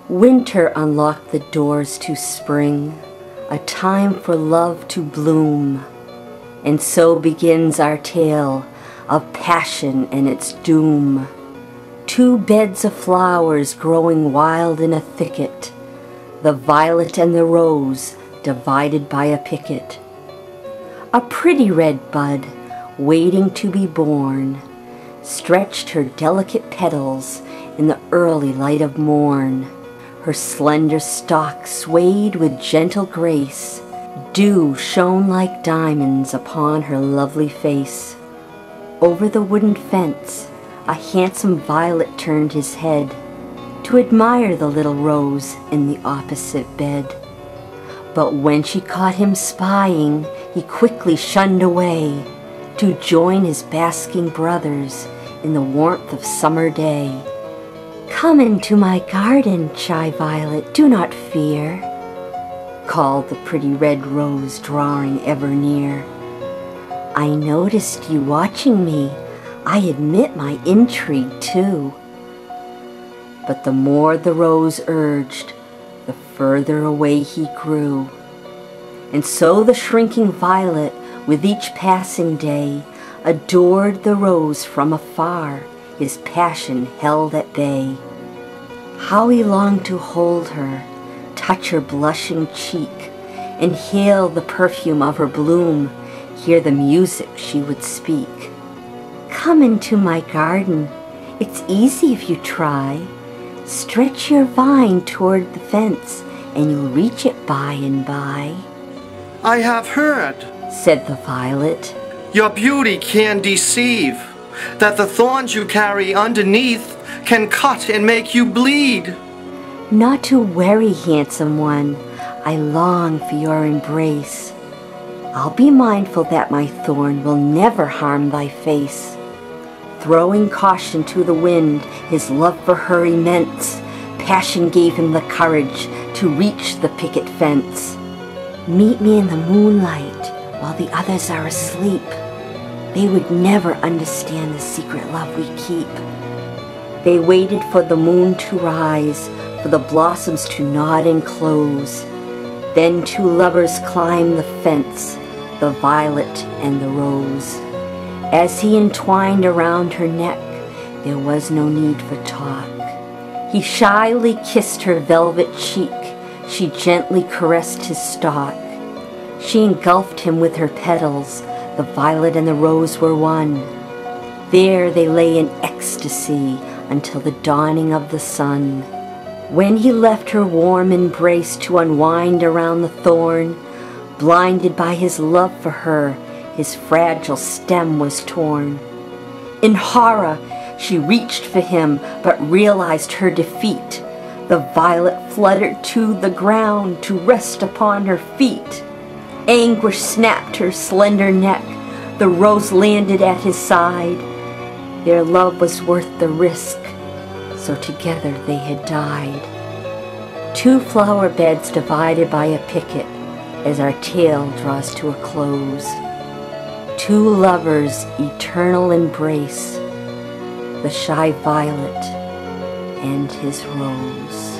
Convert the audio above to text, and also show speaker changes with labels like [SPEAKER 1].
[SPEAKER 1] Winter unlocked the doors to spring, a time for love to bloom. And so begins our tale of passion and its doom. Two beds of flowers growing wild in a thicket, the violet and the rose divided by a picket. A pretty red bud, waiting to be born, stretched her delicate petals in the early light of morn. Her slender stalk swayed with gentle grace. Dew shone like diamonds upon her lovely face. Over the wooden fence, a handsome violet turned his head to admire the little rose in the opposite bed. But when she caught him spying, he quickly shunned away to join his basking brothers in the warmth of summer day. "Come into my garden, shy violet, do not fear," called the pretty red rose, drawing ever near. "I noticed you watching me. I admit my intrigue too." But the more the rose urged, the further away he grew. And so the shrinking violet, with each passing day, adored the rose from afar, his passion held at bay. How he longed to hold her, touch her blushing cheek, inhale the perfume of her bloom, hear the music she would speak. "Come into my garden, it's easy if you try. Stretch your vine toward the fence, and you'll reach it by and by."
[SPEAKER 2] "I have heard,"
[SPEAKER 1] said the violet,
[SPEAKER 2] "your beauty can deceive, that the thorns you carry underneath can cut and make you bleed."
[SPEAKER 1] "Not to worry, handsome one, I long for your embrace. I'll be mindful that my thorn will never harm thy face." Throwing caution to the wind, his love for her immense, passion gave him the courage to reach the picket fence. "Meet me in the moonlight while the others are asleep. They would never understand the secret love we keep." They waited for the moon to rise, for the blossoms to nod and close. Then two lovers climbed the fence, the violet and the rose. As he entwined around her neck, there was no need for talk. He shyly kissed her velvet cheek, she gently caressed his stalk. She engulfed him with her petals, the violet and the rose were one. There they lay in ecstasy until the dawning of the sun. When he left her warm embrace to unwind around the thorn, blinded by his love for her, his fragile stem was torn. In horror, she reached for him, but realized her defeat. The violet fluttered to the ground to rest upon her feet. Anguish snapped her slender neck. The rose landed at his side. Their love was worth the risk, so together they had died. Two flower beds divided by a picket, as our tale draws to a close. Two lovers' eternal embrace, the shy violet and his rose.